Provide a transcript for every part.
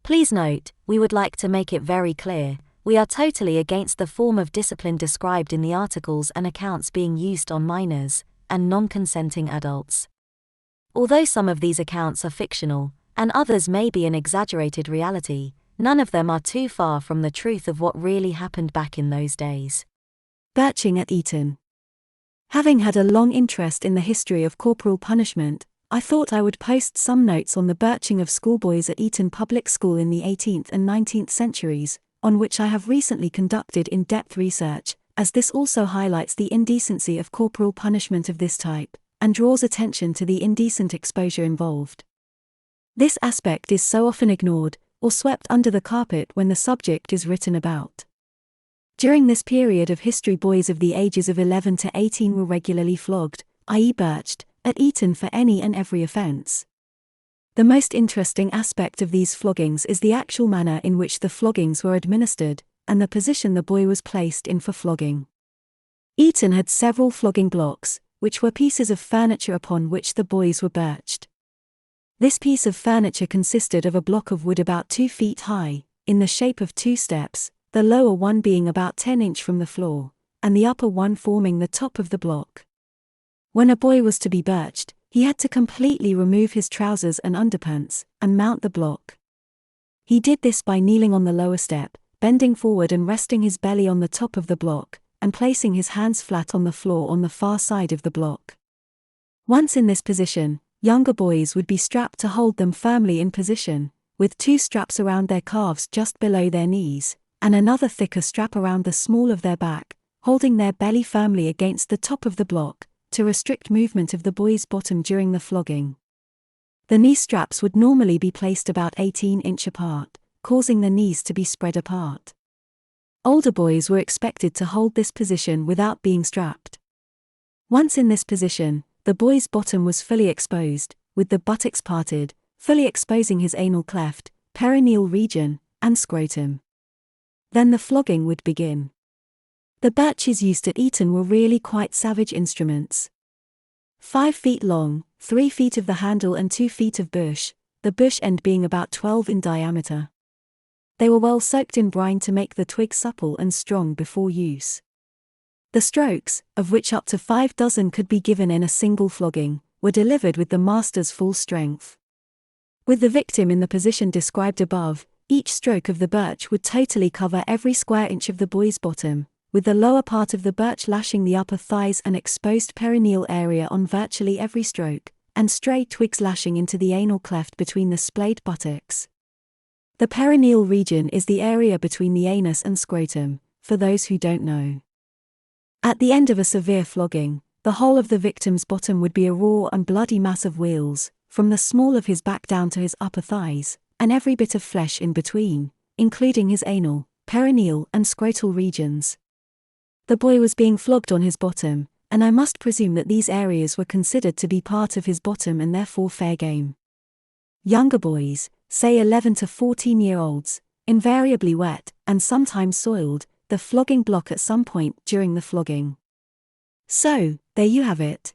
Please note, we would like to make it very clear, we are totally against the form of discipline described in the articles and accounts being used on minors and non-consenting adults. Although some of these accounts are fictional, and others may be an exaggerated reality, none of them are too far from the truth of what really happened back in those days. Birching at Eton. Having had a long interest in the history of corporal punishment, I thought I would post some notes on the birching of schoolboys at Eton Public School in the 18th and 19th centuries, on which I have recently conducted in-depth research, as this also highlights the indecency of corporal punishment of this type, and draws attention to the indecent exposure involved. This aspect is so often ignored, or swept under the carpet when the subject is written about. During this period of history, boys of the ages of 11 to 18 were regularly flogged, i.e. birched, at Eton for any and every offence. The most interesting aspect of these floggings is the actual manner in which the floggings were administered, and the position the boy was placed in for flogging. Eton had several flogging blocks, which were pieces of furniture upon which the boys were birched. This piece of furniture consisted of a block of wood about 2 feet high, in the shape of 2 steps, the lower one being about 10 inches from the floor, and the upper one forming the top of the block. When a boy was to be birched, he had to completely remove his trousers and underpants, and mount the block. He did this by kneeling on the lower step, bending forward and resting his belly on the top of the block, and placing his hands flat on the floor on the far side of the block. Once in this position, younger boys would be strapped to hold them firmly in position, with 2 straps around their calves just below their knees, and another thicker strap around the small of their back, holding their belly firmly against the top of the block, to restrict movement of the boy's bottom during the flogging. The knee straps would normally be placed about 18 inches apart, causing the knees to be spread apart. Older boys were expected to hold this position without being strapped. Once in this position, the boy's bottom was fully exposed, with the buttocks parted, fully exposing his anal cleft, perineal region, and scrotum. Then the flogging would begin. The birches used at Eton were really quite savage instruments. 5 feet long, 3 feet of the handle and 2 feet of bush, the bush end being about 12 in diameter. They were well soaked in brine to make the twig supple and strong before use. The strokes, of which up to 5 dozen could be given in a single flogging, were delivered with the master's full strength. With the victim in the position described above, each stroke of the birch would totally cover every square inch of the boy's bottom, with the lower part of the birch lashing the upper thighs and exposed perineal area on virtually every stroke, and stray twigs lashing into the anal cleft between the splayed buttocks. The perineal region is the area between the anus and scrotum, for those who don't know. At the end of a severe flogging, the whole of the victim's bottom would be a raw and bloody mass of wheals, from the small of his back down to his upper thighs, and every bit of flesh in between, including his anal, perineal and scrotal regions. The boy was being flogged on his bottom, and I must presume that these areas were considered to be part of his bottom and therefore fair game. Younger boys, say 11 to 14-year-olds, invariably wet, and sometimes soiled, the flogging block at some point during the flogging. So, there you have it.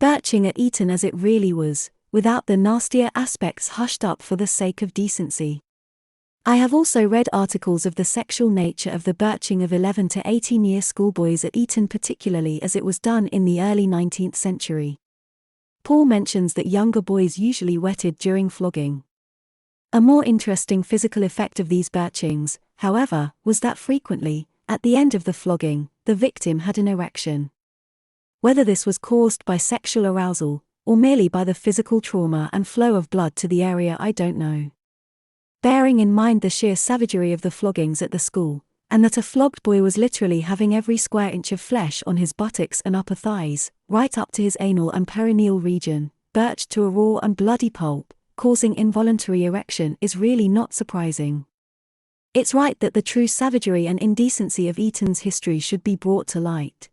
Birching at Eton as it really was, without the nastier aspects hushed up for the sake of decency. I have also read articles of the sexual nature of the birching of 11 to 18-year schoolboys at Eton, particularly as it was done in the early 19th century. Paul mentions that younger boys usually wetted during flogging. A more interesting physical effect of these birchings, however, was that frequently, at the end of the flogging, the victim had an erection. Whether this was caused by sexual arousal, or merely by the physical trauma and flow of blood to the area, I don't know. Bearing in mind the sheer savagery of the floggings at the school, and that a flogged boy was literally having every square inch of flesh on his buttocks and upper thighs, right up to his anal and perineal region, birched to a raw and bloody pulp, causing involuntary erection, is really not surprising. It's right that the true savagery and indecency of Eton's history should be brought to light.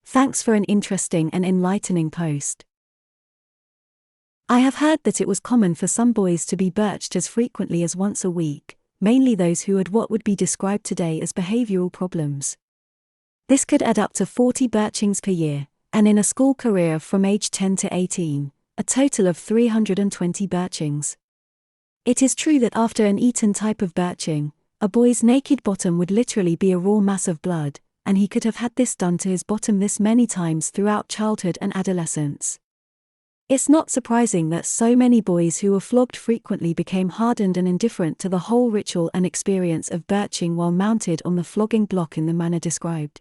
Thanks for an interesting and enlightening post. I have heard that it was common for some boys to be birched as frequently as once a week, mainly those who had what would be described today as behavioral problems. This could add up to 40 birchings per year, and in a school career from age 10 to 18, a total of 320 birchings. It is true that after an Eton type of birching, a boy's naked bottom would literally be a raw mass of blood, and he could have had this done to his bottom this many times throughout childhood and adolescence. It's not surprising that so many boys who were flogged frequently became hardened and indifferent to the whole ritual and experience of birching while mounted on the flogging block in the manner described.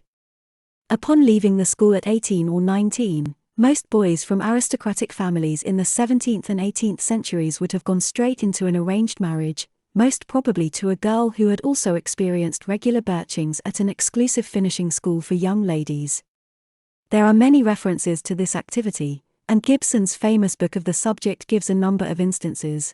Upon leaving the school at 18 or 19, most boys from aristocratic families in the 17th and 18th centuries would have gone straight into an arranged marriage, most probably to a girl who had also experienced regular birchings at an exclusive finishing school for young ladies. There are many references to this activity, and Gibson's famous book of the subject gives a number of instances.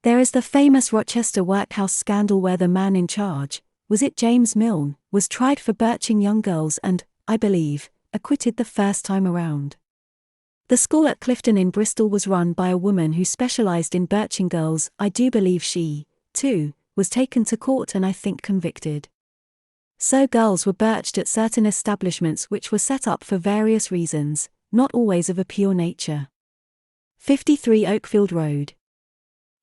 There is the famous Rochester workhouse scandal where the man in charge, was it James Milne, was tried for birching young girls and, I believe, acquitted the first time around. The school at Clifton in Bristol was run by a woman who specialised in birching girls. I do believe she, too, was taken to court and I think convicted. So girls were birched at certain establishments which were set up for various reasons, not always of a pure nature. 53 Oakfield Road,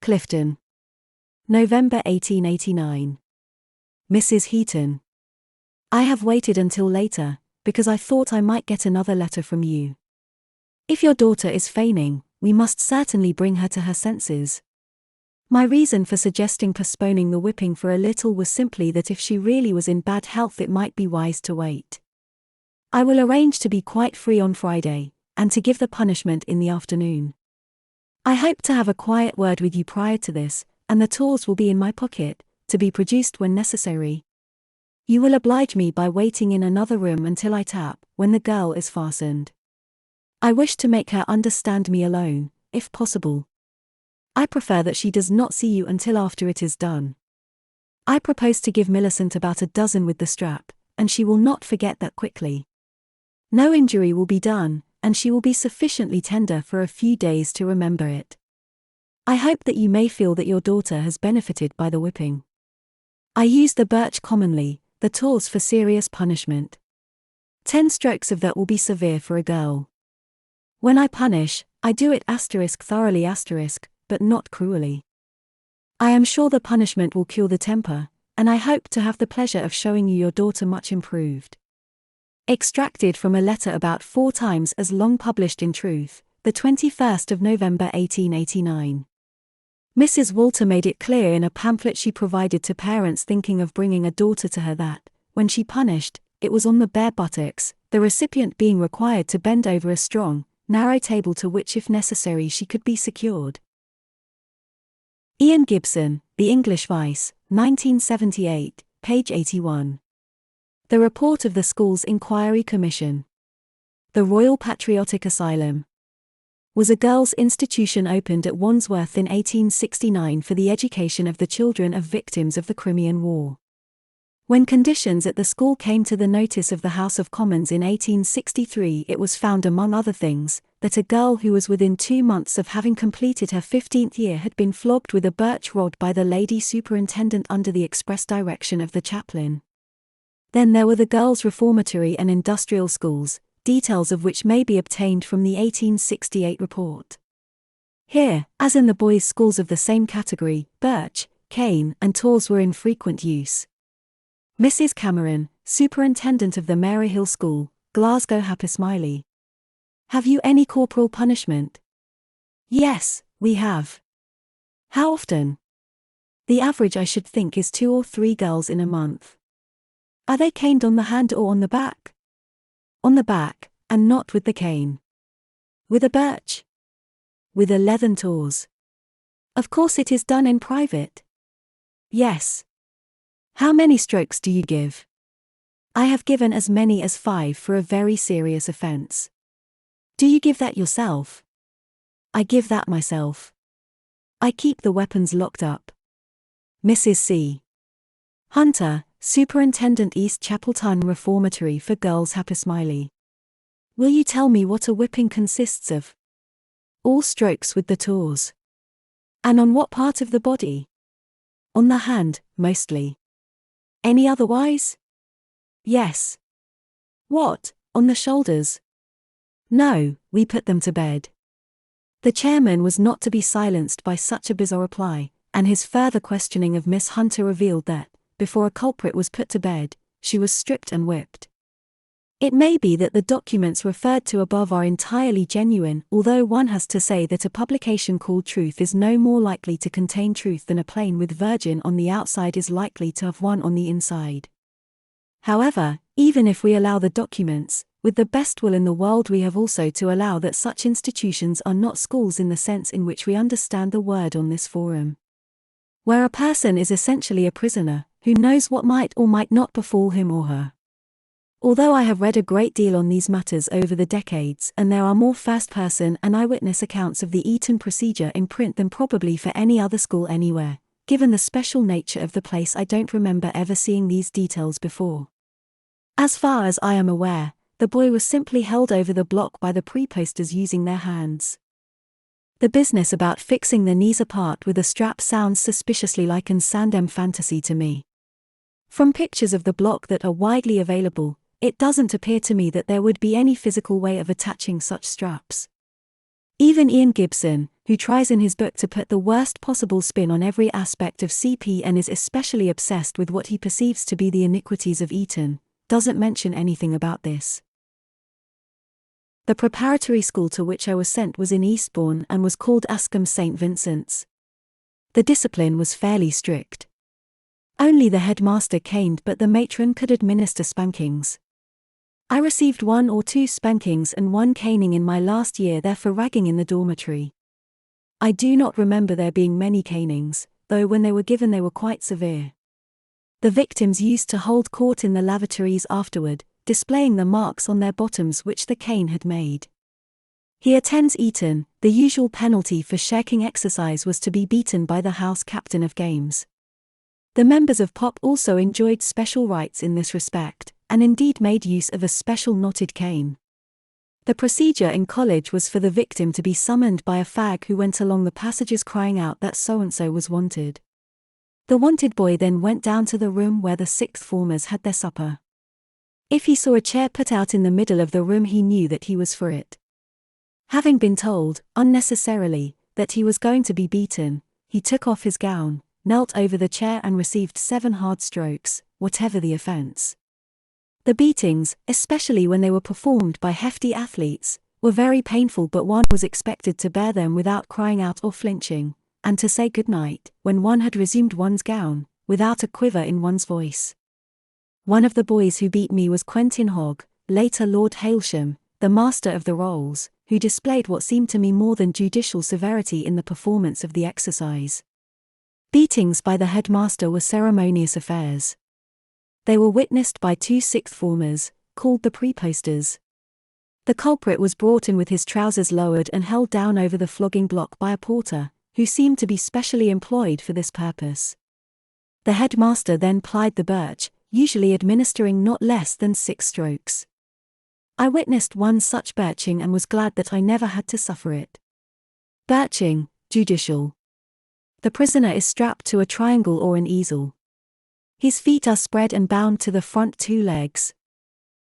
Clifton. November 1889. Mrs. Heaton. I have waited until later, because I thought I might get another letter from you. If your daughter is feigning, we must certainly bring her to her senses. My reason for suggesting postponing the whipping for a little was simply that if she really was in bad health it might be wise to wait. I will arrange to be quite free on Friday, and to give the punishment in the afternoon. I hope to have a quiet word with you prior to this, and the tools will be in my pocket, to be produced when necessary. You will oblige me by waiting in another room until I tap, when the girl is fastened. I wish to make her understand me alone, if possible. I prefer that she does not see you until after it is done. I propose to give Millicent about a dozen with the strap, and she will not forget that quickly. No injury will be done, and she will be sufficiently tender for a few days to remember it. I hope that you may feel that your daughter has benefited by the whipping. I use the birch commonly, the tools for serious punishment. 10 strokes of that will be severe for a girl. When I punish, I do it thoroughly but not cruelly. I am sure the punishment will cure the temper, and I hope to have the pleasure of showing you your daughter much improved. Extracted from a letter about 4 times as long published in Truth, the 21st of November 1889. Mrs. Walter made it clear in a pamphlet she provided to parents thinking of bringing a daughter to her that, when she punished, it was on the bare buttocks, the recipient being required to bend over a strong, narrow table to which if necessary she could be secured. Ian Gibson, The English Vice, 1978, page 81. The Report of the School's Inquiry Commission. The Royal Patriotic Asylum was a girls' institution opened at Wandsworth in 1869 for the education of the children of victims of the Crimean War. When conditions at the school came to the notice of the House of Commons in 1863, it was found among other things, that a girl who was within 2 months of having completed her 15th year had been flogged with a birch rod by the lady superintendent under the express direction of the chaplain. Then there were the girls' reformatory and industrial schools, details of which may be obtained from the 1868 report. Here, as in the boys' schools of the same category, birch, cane, and tawse were in frequent use. Mrs. Cameron, superintendent of the Maryhill School, Glasgow Happy-Smiley. Have you any corporal punishment? Yes, we have. How often? The average I should think is 2 or 3 girls in a month. Are they caned on the hand or on the back? On the back, and not with the cane. With a birch? With a leathern tawse. Of course it is done in private. Yes. How many strokes do you give? I have given as many as 5 for a very serious offence. Do you give that yourself? I give that myself. I keep the weapons locked up. Mrs. C. Hunter, Superintendent East Chapelton Reformatory for Girls Happy-Smiley. Will you tell me what a whipping consists of? All strokes with the tawse. And on what part of the body? On the hand, mostly. Any otherwise? Yes. What, on the shoulders? No, we put them to bed. The chairman was not to be silenced by such a bizarre reply, and his further questioning of Miss Hunter revealed that, before a culprit was put to bed, she was stripped and whipped. It may be that the documents referred to above are entirely genuine, although one has to say that a publication called Truth is no more likely to contain truth than a plane with Virgin on the outside is likely to have one on the inside. However, even if we allow the documents, with the best will in the world we have also to allow that such institutions are not schools in the sense in which we understand the word on this forum. Where a person is essentially a prisoner, who knows what might or might not befall him or her. Although I have read a great deal on these matters over the decades and there are more first-person and eyewitness accounts of the Eton procedure in print than probably for any other school anywhere, given the special nature of the place I don't remember ever seeing these details before. As far as I am aware, the boy was simply held over the block by the preposters using their hands. The business about fixing the knees apart with a strap sounds suspiciously like an Sandem fantasy to me. From pictures of the block that are widely available, it doesn't appear to me that there would be any physical way of attaching such straps. Even Ian Gibson, who tries in his book to put the worst possible spin on every aspect of CP and is especially obsessed with what he perceives to be the iniquities of Eton, doesn't mention anything about this. The preparatory school to which I was sent was in Eastbourne and was called Ascombe St. Vincent's. The discipline was fairly strict. Only the headmaster caned, but the matron could administer spankings. I received 1 or 2 spankings and 1 caning in my last year there for ragging in the dormitory. I do not remember there being many canings, though when they were given they were quite severe. The victims used to hold court in the lavatories afterward, displaying the marks on their bottoms which the cane had made. He attends Eton. The usual penalty for shirking exercise was to be beaten by the house captain of games. The members of POP also enjoyed special rights in this respect, and indeed made use of a special knotted cane. The procedure in college was for the victim to be summoned by a fag who went along the passages crying out that so-and-so was wanted. The wanted boy then went down to the room where the sixth formers had their supper. If he saw a chair put out in the middle of the room he knew that he was for it. Having been told, unnecessarily, that he was going to be beaten, he took off his gown, knelt over the chair and received 7 hard strokes, whatever the offense. The beatings, especially when they were performed by hefty athletes, were very painful, but one was expected to bear them without crying out or flinching, and to say good night, when one had resumed one's gown, without a quiver in one's voice. One of the boys who beat me was Quentin Hogg, later Lord Hailsham, the Master of the Rolls, who displayed what seemed to me more than judicial severity in the performance of the exercise. Beatings by the headmaster were ceremonious affairs. They were witnessed by 2 sixth formers, called the preposters. The culprit was brought in with his trousers lowered and held down over the flogging block by a porter, who seemed to be specially employed for this purpose. The headmaster then plied the birch, usually administering not less than 6 strokes. I witnessed one such birching and was glad that I never had to suffer it. Birching, judicial. The prisoner is strapped to a triangle or an easel. His feet are spread and bound to the front 2 legs.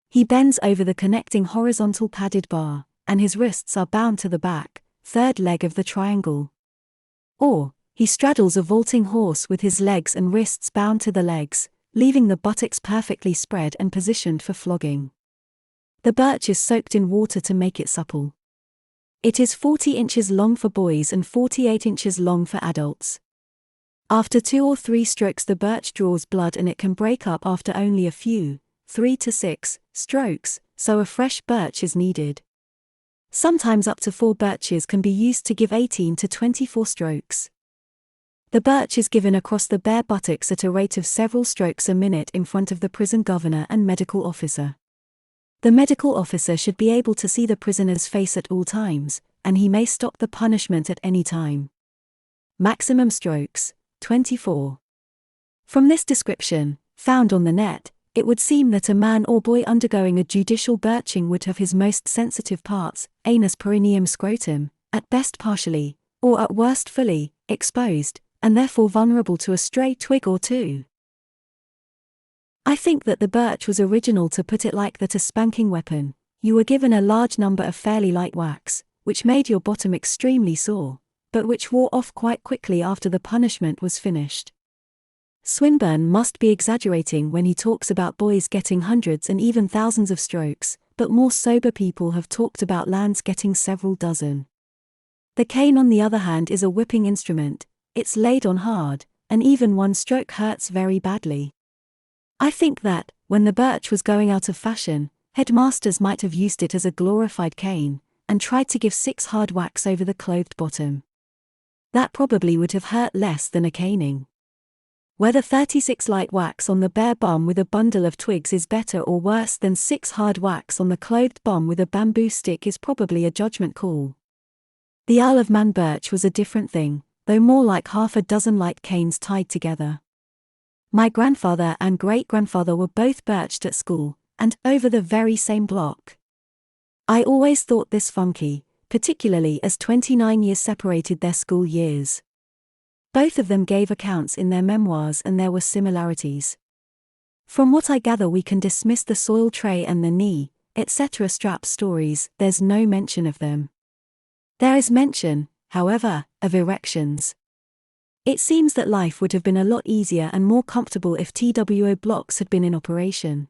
He bends over the connecting horizontal padded bar, and his wrists are bound to the back, 3rd leg of the triangle. Or, he straddles a vaulting horse with his legs and wrists bound to the legs, leaving the buttocks perfectly spread and positioned for flogging. The birch is soaked in water to make it supple. It is 40 inches long for boys and 48 inches long for adults. After 2 or 3 strokes the birch draws blood and it can break up after only a few, 3 to 6, strokes, so a fresh birch is needed. Sometimes up to 4 birches can be used to give 18 to 24 strokes. The birch is given across the bare buttocks at a rate of several strokes a minute in front of the prison governor and medical officer. The medical officer should be able to see the prisoner's face at all times, and he may stop the punishment at any time. Maximum strokes, 24. From this description, found on the net, it would seem that a man or boy undergoing a judicial birching would have his most sensitive parts, anus perineum scrotum, at best partially, or at worst fully, exposed, and therefore vulnerable to a stray twig or 2. I think that the birch was original to put it like that a spanking weapon. You were given a large number of fairly light whacks, which made your bottom extremely sore, but which wore off quite quickly after the punishment was finished. Swinburne must be exaggerating when he talks about boys getting hundreds and even thousands of strokes, but more sober people have talked about lads getting several dozen. The cane, on the other hand, is a whipping instrument. It's laid on hard, and even one stroke hurts very badly. I think that, when the birch was going out of fashion, headmasters might have used it as a glorified cane, and tried to give 6 hard whacks over the clothed bottom. That probably would have hurt less than a caning. Whether 36 light whacks on the bare bum with a bundle of twigs is better or worse than 6 hard whacks on the clothed bum with a bamboo stick is probably a judgment call. The Isle of Man birch was a different thing, though more like half a dozen light canes tied together. My grandfather and great-grandfather were both birched at school, and over the very same block. I always thought this funky, particularly as 29 years separated their school years. Both of them gave accounts in their memoirs and there were similarities. From what I gather, we can dismiss the soil tray and the knee, etc. strap stories. There's no mention of them. There is mention, however, of erections. It seems that life would have been a lot easier and more comfortable if TWO blocks had been in operation.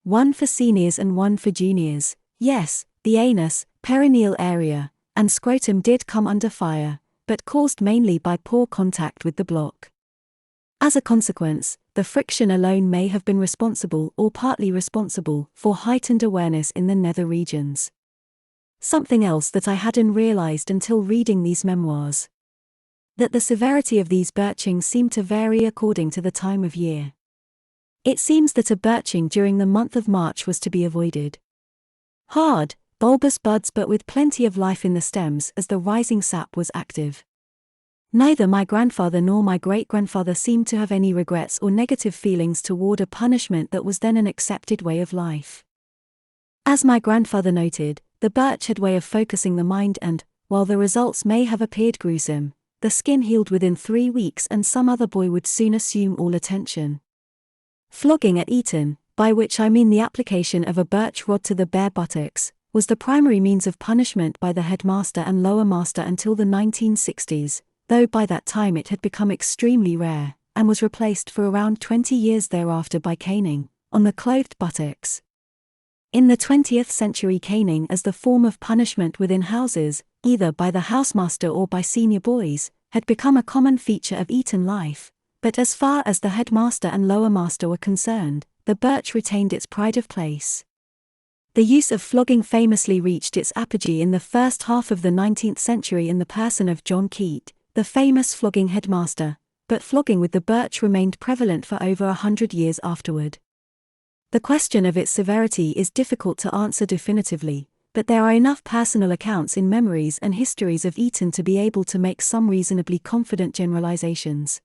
One for seniors and one for juniors. Yes, the anus, perineal area, and scrotum did come under fire, but caused mainly by poor contact with the block. As a consequence, the friction alone may have been responsible or partly responsible for heightened awareness in the nether regions. Something else that I hadn't realized until reading these memoirs. That the severity of these birchings seemed to vary according to the time of year. It seems that a birching during the month of March was to be avoided. Hard, bulbous buds but with plenty of life in the stems as the rising sap was active. Neither my grandfather nor my great-grandfather seemed to have any regrets or negative feelings toward a punishment that was then an accepted way of life. As my grandfather noted, the birch had a way of focusing the mind and, while the results may have appeared gruesome, the skin healed within 3 weeks and some other boy would soon assume all attention. Flogging at Eton, by which I mean the application of a birch rod to the bare buttocks, was the primary means of punishment by the headmaster and lower master until the 1960s, though by that time it had become extremely rare, and was replaced for around 20 years thereafter by caning, on the clothed buttocks. In the 20th century, caning as the form of punishment within houses, either by the housemaster or by senior boys, had become a common feature of Eton life, but as far as the headmaster and lower master were concerned, the birch retained its pride of place. The use of flogging famously reached its apogee in the first half of the 19th century in the person of John Keat, the famous flogging headmaster, but flogging with the birch remained prevalent for over 100 years afterward. The question of its severity is difficult to answer definitively, but there are enough personal accounts in memories and histories of Eton to be able to make some reasonably confident generalizations.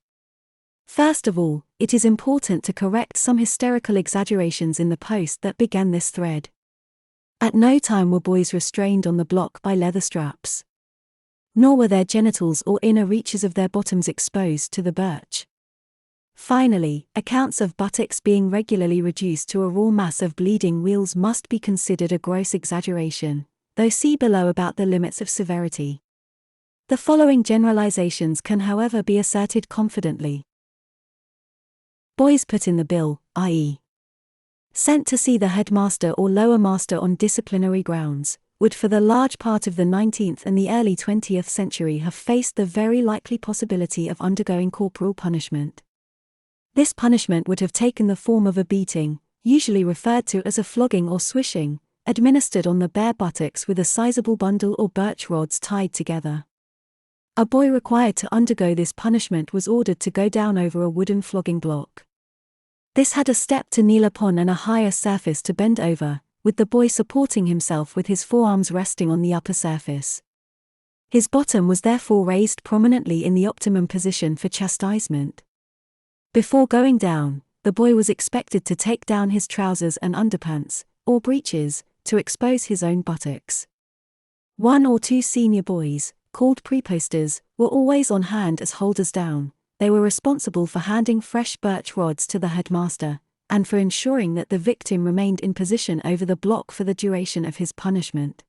First of all, it is important to correct some hysterical exaggerations in the post that began this thread. At no time were boys restrained on the block by leather straps. Nor were their genitals or inner reaches of their bottoms exposed to the birch. Finally, accounts of buttocks being regularly reduced to a raw mass of bleeding wheals must be considered a gross exaggeration, though see below about the limits of severity. The following generalizations can however be asserted confidently. Boys put in the bill, i.e. sent to see the headmaster or lower master on disciplinary grounds, would for the large part of the 19th and the early 20th century have faced the very likely possibility of undergoing corporal punishment. This punishment would have taken the form of a beating, usually referred to as a flogging or swishing, administered on the bare buttocks with a sizable bundle or birch rods tied together. A boy required to undergo this punishment was ordered to go down over a wooden flogging block. This had a step to kneel upon and a higher surface to bend over, with the boy supporting himself with his forearms resting on the upper surface. His bottom was therefore raised prominently in the optimum position for chastisement. Before going down, the boy was expected to take down his trousers and underpants, or breeches, to expose his own buttocks. 1 or 2 senior boys, called preposters, were always on hand as holders down. They were responsible for handing fresh birch rods to the headmaster, and for ensuring that the victim remained in position over the block for the duration of his punishment.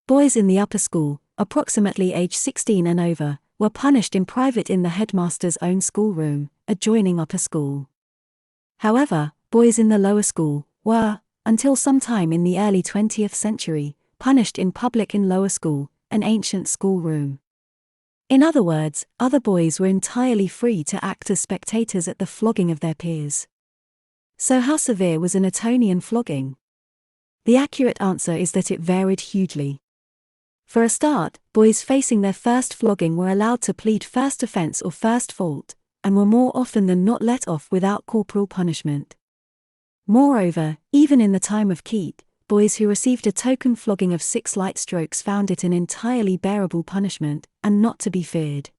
Boys in the upper school, approximately age 16 and over, were punished in private in the headmaster's own schoolroom, adjoining upper school. However, boys in the lower school were, until sometime in the early 20th century, punished in public in lower school, an ancient schoolroom. In other words, other boys were entirely free to act as spectators at the flogging of their peers. So how severe was an Etonian flogging? The accurate answer is that it varied hugely. For a start, boys facing their first flogging were allowed to plead first offence or first fault, and were more often than not let off without corporal punishment. Moreover, even in the time of Keat, boys who received a token flogging of 6 light strokes found it an entirely bearable punishment, and not to be feared.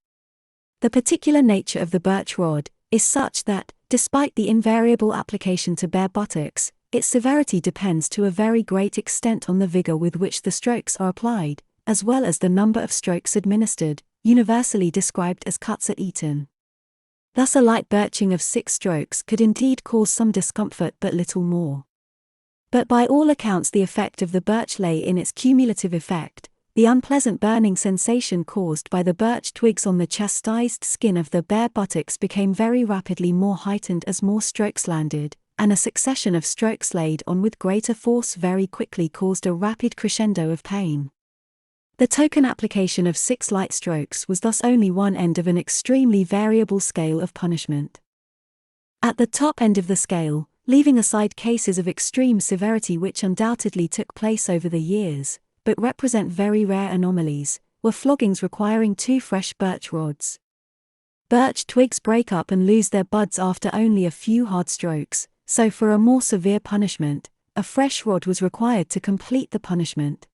The particular nature of the birch rod is such that, despite the invariable application to bare buttocks, its severity depends to a very great extent on the vigour with which the strokes are applied, as well as the number of strokes administered, universally described as cuts at Eton. Thus a light birching of 6 strokes could indeed cause some discomfort but little more. But by all accounts the effect of the birch lay in its cumulative effect. The unpleasant burning sensation caused by the birch twigs on the chastised skin of the bare buttocks became very rapidly more heightened as more strokes landed, and a succession of strokes laid on with greater force very quickly caused a rapid crescendo of pain. The token application of 6 light strokes was thus only one end of an extremely variable scale of punishment. At the top end of the scale, leaving aside cases of extreme severity which undoubtedly took place over the years, but represent very rare anomalies, were floggings requiring 2 fresh birch rods. Birch twigs break up and lose their buds after only a few hard strokes, so for a more severe punishment, a fresh rod was required to complete the punishment.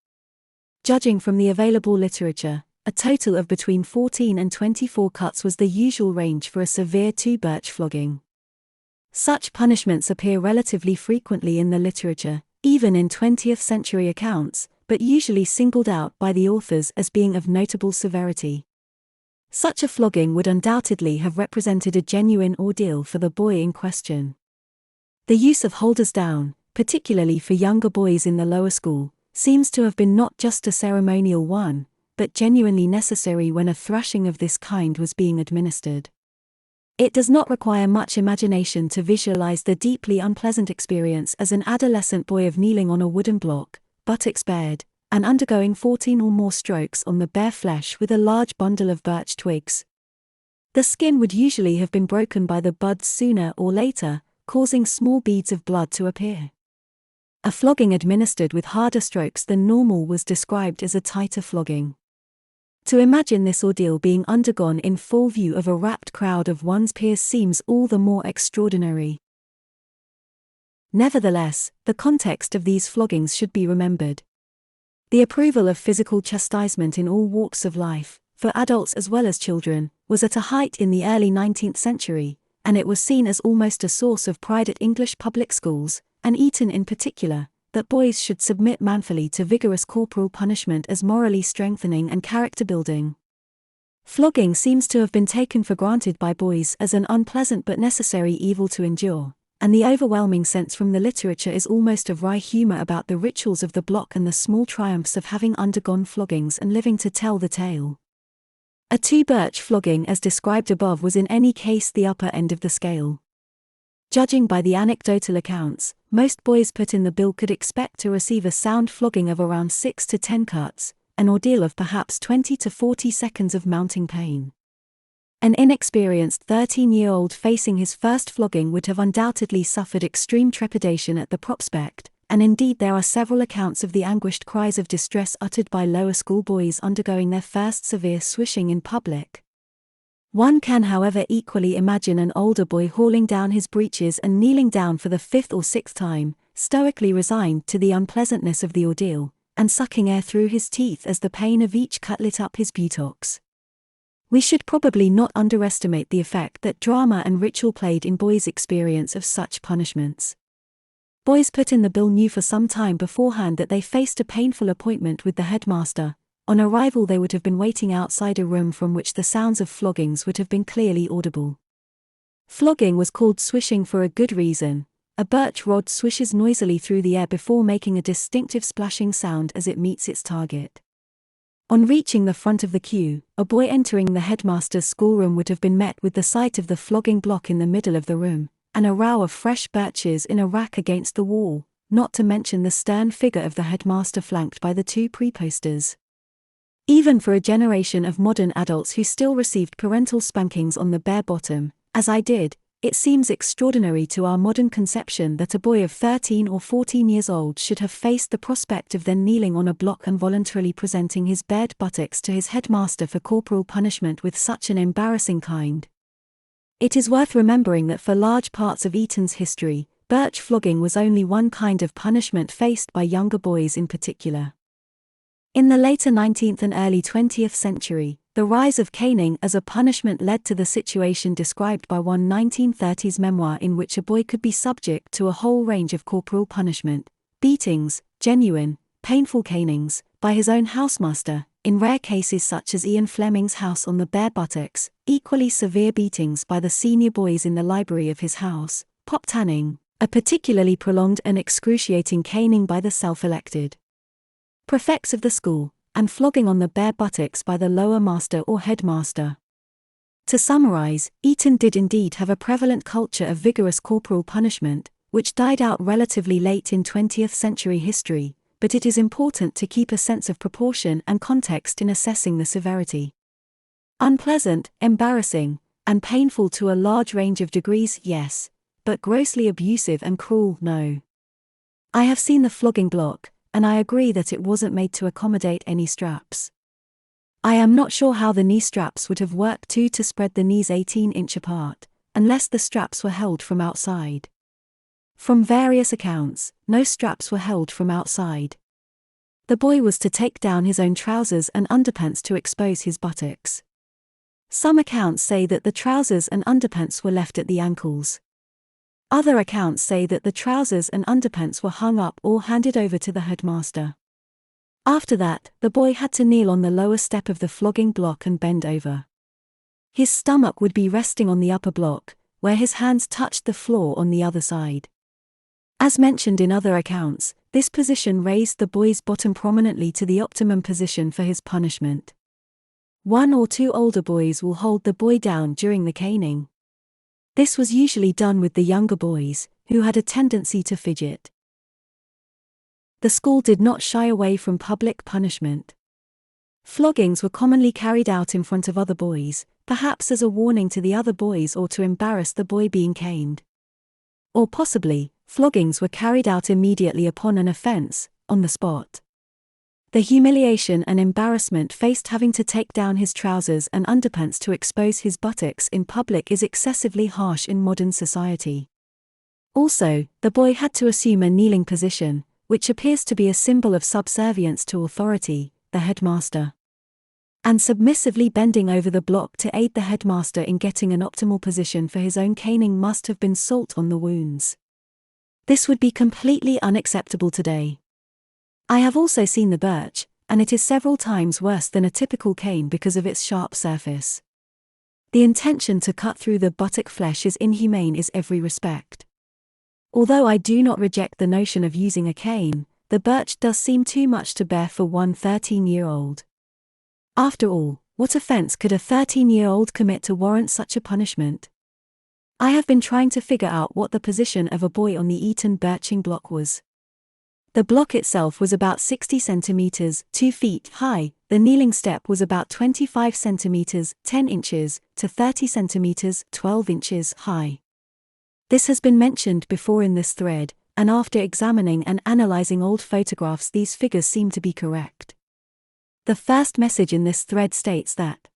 Judging from the available literature, a total of between 14 and 24 cuts was the usual range for a severe 2 birch flogging. Such punishments appear relatively frequently in the literature, even in 20th century accounts, but usually singled out by the authors as being of notable severity. Such a flogging would undoubtedly have represented a genuine ordeal for the boy in question. The use of holders down, particularly for younger boys in the lower school, seems to have been not just a ceremonial one, but genuinely necessary when a thrashing of this kind was being administered. It does not require much imagination to visualize the deeply unpleasant experience as an adolescent boy of kneeling on a wooden block, buttocks bared, and undergoing 14 or more strokes on the bare flesh with a large bundle of birch twigs. The skin would usually have been broken by the buds sooner or later, causing small beads of blood to appear. A flogging administered with harder strokes than normal was described as a tighter flogging. To imagine this ordeal being undergone in full view of a rapt crowd of one's peers seems all the more extraordinary. Nevertheless, the context of these floggings should be remembered. The approval of physical chastisement in all walks of life, for adults as well as children, was at a height in the early 19th century, and it was seen as almost a source of pride at English public schools, and Eton in particular, that boys should submit manfully to vigorous corporal punishment as morally strengthening and character-building. Flogging seems to have been taken for granted by boys as an unpleasant but necessary evil to endure, and the overwhelming sense from the literature is almost of wry humor about the rituals of the block and the small triumphs of having undergone floggings and living to tell the tale. A 2 birch flogging as described above was in any case the upper end of the scale. Judging by the anecdotal accounts, most boys put in the bill could expect to receive a sound flogging of around 6 to 10 cuts, an ordeal of perhaps 20 to 40 seconds of mounting pain. An inexperienced 13-year-old facing his first flogging would have undoubtedly suffered extreme trepidation at the prospect, and indeed there are several accounts of the anguished cries of distress uttered by lower school boys undergoing their first severe swishing in public. One can however equally imagine an older boy hauling down his breeches and kneeling down for the 5th or 6th time, stoically resigned to the unpleasantness of the ordeal, and sucking air through his teeth as the pain of each cut lit up his buttocks. We should probably not underestimate the effect that drama and ritual played in boys' experience of such punishments. Boys put in the bill knew for some time beforehand that they faced a painful appointment with the headmaster. On arrival they would have been waiting outside a room from which the sounds of floggings would have been clearly audible. Flogging was called swishing for a good reason. A birch rod swishes noisily through the air before making a distinctive splashing sound as it meets its target. On reaching the front of the queue, a boy entering the headmaster's schoolroom would have been met with the sight of the flogging block in the middle of the room, and a row of fresh birches in a rack against the wall, not to mention the stern figure of the headmaster flanked by the two preposters. Even for a generation of modern adults who still received parental spankings on the bare bottom, as I did, it seems extraordinary to our modern conception that a boy of 13 or 14 years old should have faced the prospect of then kneeling on a block and voluntarily presenting his bared buttocks to his headmaster for corporal punishment with such an embarrassing kind. It is worth remembering that for large parts of Eton's history, birch flogging was only one kind of punishment faced by younger boys in particular. In the later 19th and early 20th century, the rise of caning as a punishment led to the situation described by one 1930s memoir in which a boy could be subject to a whole range of corporal punishment: beatings, genuine, painful canings, by his own housemaster, in rare cases such as Ian Fleming's house on the bare buttocks, equally severe beatings by the senior boys in the library of his house, pop tanning, a particularly prolonged and excruciating caning by the self-elected prefects of the school, and flogging on the bare buttocks by the lower master or headmaster. To summarize, Eton did indeed have a prevalent culture of vigorous corporal punishment, which died out relatively late in 20th century history, but it is important to keep a sense of proportion and context in assessing the severity. Unpleasant, embarrassing, and painful to a large range of degrees, yes, but grossly abusive and cruel, no. I have seen the flogging block, and I agree that it wasn't made to accommodate any straps. I am not sure how the knee straps would have worked to spread the knees 18-inch apart, unless the straps were held from outside. From various accounts, no straps were held from outside. The boy was to take down his own trousers and underpants to expose his buttocks. Some accounts say that the trousers and underpants were left at the ankles. Other accounts say that the trousers and underpants were hung up or handed over to the headmaster. After that, the boy had to kneel on the lower step of the flogging block and bend over. His stomach would be resting on the upper block, where his hands touched the floor on the other side. As mentioned in other accounts, this position raised the boy's bottom prominently to the optimum position for his punishment. One or two older boys will hold the boy down during the caning. This was usually done with the younger boys, who had a tendency to fidget. The school did not shy away from public punishment. Floggings were commonly carried out in front of other boys, perhaps as a warning to the other boys or to embarrass the boy being caned. Or possibly, floggings were carried out immediately upon an offense, on the spot. The humiliation and embarrassment faced having to take down his trousers and underpants to expose his buttocks in public is excessively harsh in modern society. Also, the boy had to assume a kneeling position, which appears to be a symbol of subservience to authority, the headmaster. And submissively bending over the block to aid the headmaster in getting an optimal position for his own caning must have been salt on the wounds. This would be completely unacceptable today. I have also seen the birch, and it is several times worse than a typical cane because of its sharp surface. The intention to cut through the buttock flesh is inhumane in every respect. Although I do not reject the notion of using a cane, the birch does seem too much to bear for one 13-year-old. After all, what offense could a 13-year-old commit to warrant such a punishment? I have been trying to figure out what the position of a boy on the Eton birching block was. The block itself was about 60 centimeters, 2 feet high. The kneeling step was about 25 centimeters, 10 inches, to 30 centimeters, 12 inches high. This has been mentioned before in this thread, and after examining and analyzing old photographs, these figures seem to be correct. The first message in this thread states that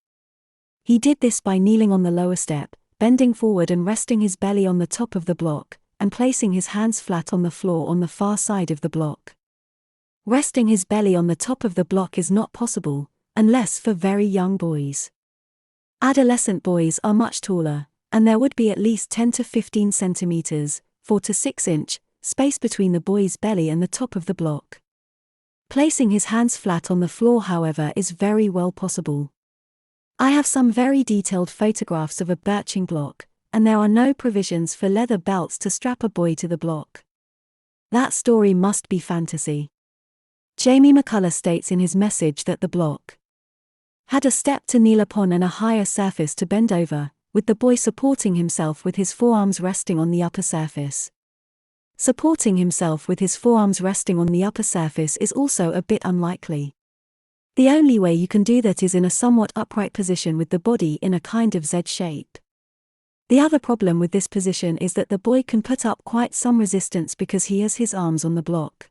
he did this by kneeling on the lower step, bending forward and resting his belly on the top of the block, and placing his hands flat on the floor on the far side of the block. Resting his belly on the top of the block is not possible, unless for very young boys. Adolescent boys are much taller, and there would be at least 10 to 15 centimeters, 4 to 6 inch, space between the boy's belly and the top of the block. Placing his hands flat on the floor, however, is very well possible. I have some very detailed photographs of a birching block, and there are no provisions for leather belts to strap a boy to the block. That story must be fantasy. Jamie McCullough states in his message that the block had a step to kneel upon and a higher surface to bend over, with the boy supporting himself with his forearms resting on the upper surface. Supporting himself with his forearms resting on the upper surface is also a bit unlikely. The only way you can do that is in a somewhat upright position with the body in a kind of Z shape. The other problem with this position is that the boy can put up quite some resistance because he has his arms on the block.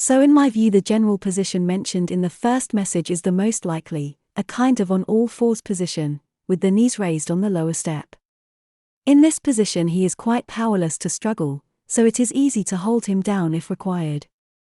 So in my view, the general position mentioned in the first message is the most likely, a kind of on all fours position, with the knees raised on the lower step. In this position he is quite powerless to struggle, so it is easy to hold him down if required.